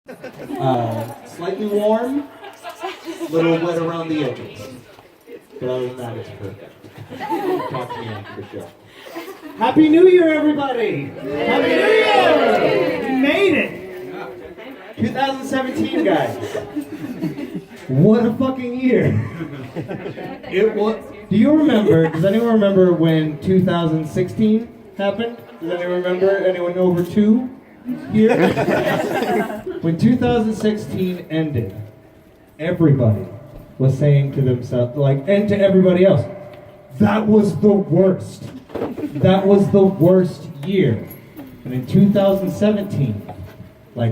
Slightly warm, a little wet around the edges. But other than that, it's perfect. Talk to me after the show. Happy New Year, everybody! Happy New Year! We made it! 2017, guys. What a fucking year. It was. Do you remember, does anyone remember when 2016 happened? Does anyone remember? Anyone over 2 here? When 2016 ended, everybody was saying to themselves, and to everybody else, that was the worst. That was the worst year. And in 2017,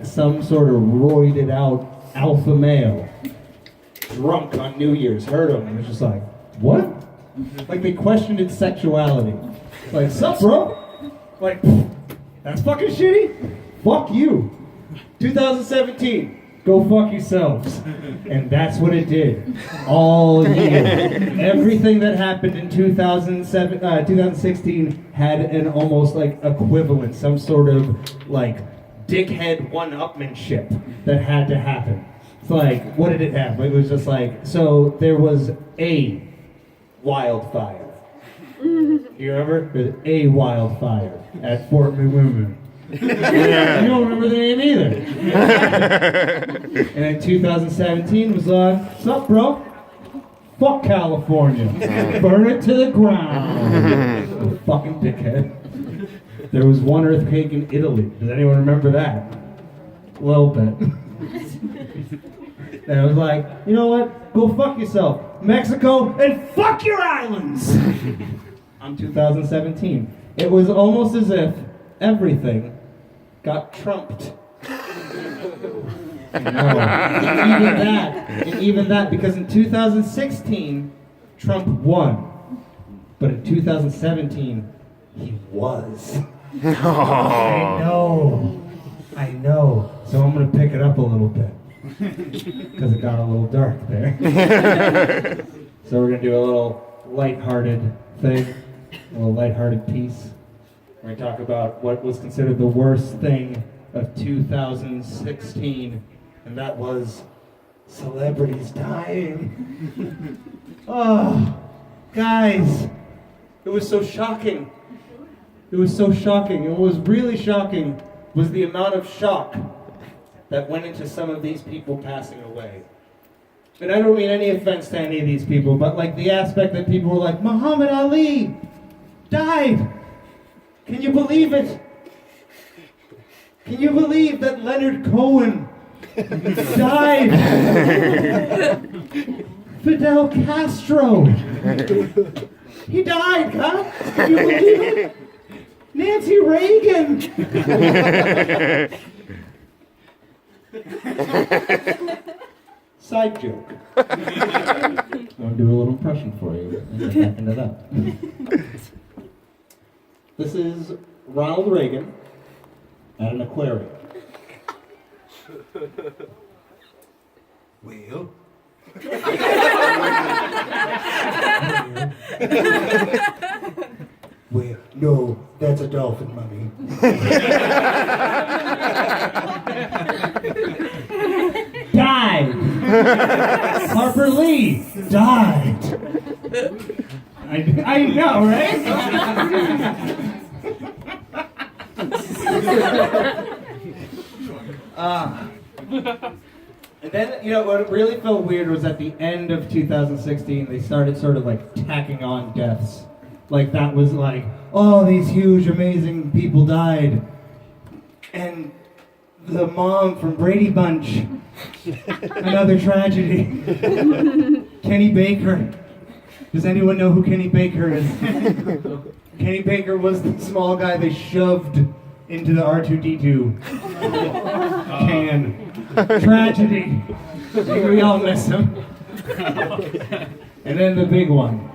some sort of roided out alpha male, drunk on New Year's, heard him and was just like, what? They questioned its sexuality. Sup, bro? That's fucking shitty? Fuck you. 2017. Go fuck yourselves. And that's what it did. All year. Everything that happened in 2016 had an almost equivalent, some sort of dickhead one-upmanship that had to happen. It's what did it have? It was just so there was a wildfire. You remember? There's a wildfire at Fort McWilliams. You don't remember the name either. And in 2017 was what's up, bro? Fuck California. Burn it to the ground. Fucking dickhead. There was one earthquake in Italy. Does anyone remember that? A little bit. And it was you know what? Go fuck yourself. Mexico, and fuck your islands! On 2017. It was almost as if everything got trumped. No. And even that, because in 2016, Trump won. But in 2017, he was. I know. So I'm going to pick it up a little bit. Because it got a little dark there. So we're going to do a little lighthearted thing. A little lighthearted piece. We're going to talk about what was considered the worst thing of 2016, and that was celebrities dying. Oh, guys, it was so shocking. It was so shocking. And what was really shocking was the amount of shock that went into some of these people passing away. And I don't mean any offense to any of these people, but the aspect that people were Muhammad Ali died. Can you believe it? Can you believe that Leonard Cohen died? Fidel Castro. He died, huh? Can you believe it? Nancy Reagan. Side joke. I'm going to do a little impression for you. And get back into that. This is Ronald Reagan at an aquarium. Well. Well, no, that's a dolphin, mummy. Died. Harper Lee died. I know, right? And then, what really felt weird was at the end of 2016, they started sort of tacking on deaths. That was oh, these huge, amazing people died. And the mom from Brady Bunch, another tragedy. Kenny Baker. Does anyone know who Kenny Baker is? Kenny Baker was the small guy they shoved into the R2-D2 can. Tragedy. We all miss him. And then the big one.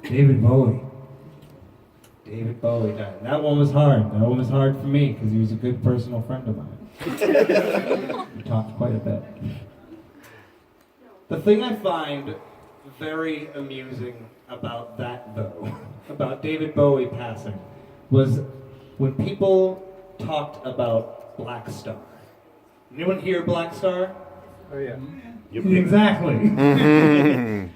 David Bowie. David Bowie died. That one was hard. That one was hard for me because he was a good personal friend of mine. We talked quite a bit. The thing I find very amusing about that, though, about David Bowie passing, was when people talked about Black Star. Anyone here Black Star? Oh yeah. Exactly.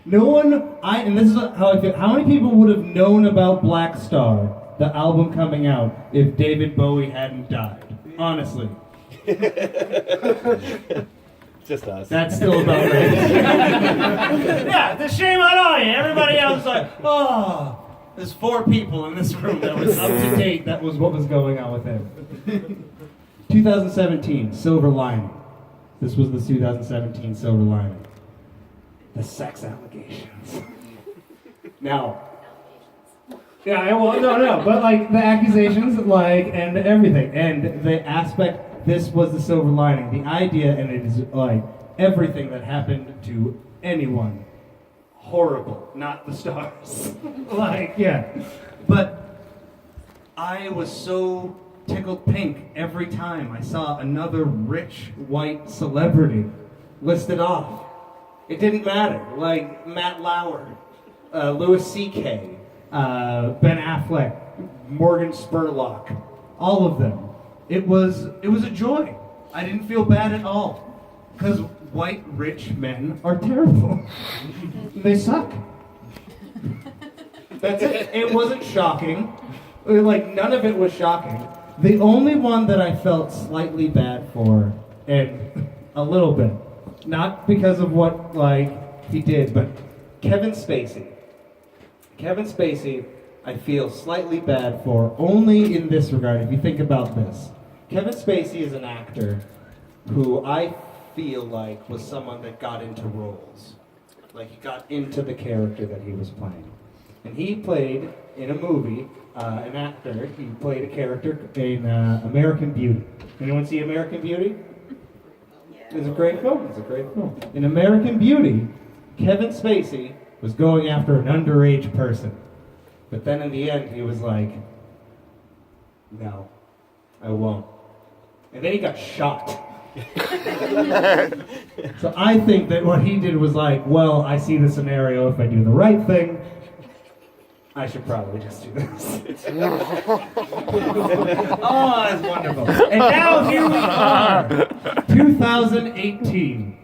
No one, and this is how I feel. How many people would have known about Black Star, the album coming out, if David Bowie hadn't died? Honestly. Just us. That's still about right. Yeah, the shame on all you. Everybody else is like, oh, there's 4 people in this room that was up to date. That was what was going on with him. 2017, Silver Lining. This was the 2017 Silver Lining. The sex allegations. Now, yeah, well, no, but like the accusations, like, and everything, and the aspect. This was the Silver Lining. The idea, and it is like everything that happened to anyone, horrible. Not the stars. Like, yeah, but I was so tickled pink every time I saw another rich white celebrity listed off. It didn't matter. Like Matt Lauer, Louis C.K., Ben Affleck, Morgan Spurlock, all of them. It was a joy. I didn't feel bad at all. Because white rich men are terrible. They suck. That's it. It wasn't shocking. Like, none of it was shocking. The only one that I felt slightly bad for, and a little bit, not because of what, like, he did, but Kevin Spacey. Kevin Spacey, I feel slightly bad for, only in this regard, if you think about this. Kevin Spacey is an actor who I feel like was someone that got into roles. Like, he got into the character that he was playing. And he played, in a movie, an actor, he played a character in American Beauty. Anyone see American Beauty? It's a great film. It's a great film. In American Beauty, Kevin Spacey was going after an underage person. But then in the end, he was like, no, I won't. And then he got shot. So I think that what he did was like, well, I see the scenario. If I do the right thing, I should probably just do this. Oh, that's wonderful. And now here we are, 2018.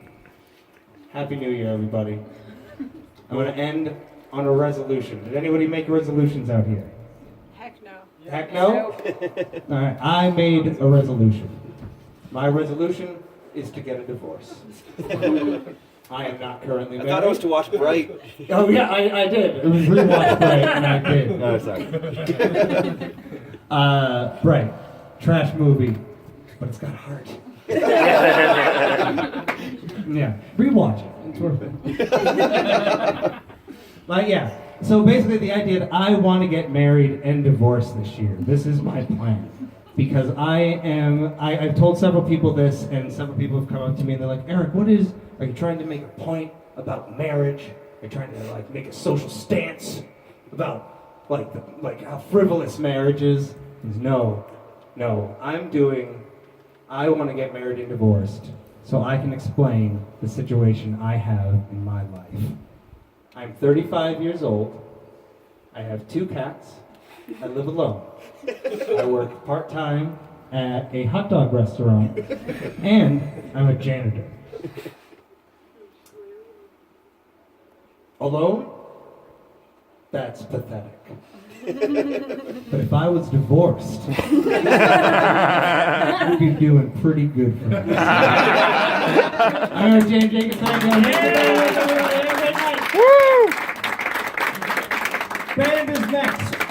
Happy New Year, everybody. I'm going to end on a resolution. Did anybody make resolutions out here? Heck no. Heck no? All right, I made a resolution. My resolution is to get a divorce. I am not currently married. I thought it was to watch Bright. Oh yeah, I did. It was rewatch Bright, and I did. No, sorry. Bright, trash movie, but it's got heart. Yeah, rewatch it. It's worth it. But yeah, so basically the idea that I want to get married and divorced this year. This is my plan. Because I've told several people this, and several people have come up to me and they're like, Eric, are you trying to make a point about marriage? Are you trying to like make a social stance about like how frivolous marriage is? No, I want to get married and divorced so I can explain the situation I have in my life. I'm 35 years old, I have 2 cats, I live alone. I work part-time at a hot dog restaurant, and I'm a janitor. Alone? That's pathetic. But if I was divorced, I'd be doing pretty good for me. All right, James Jacobson, Band is next.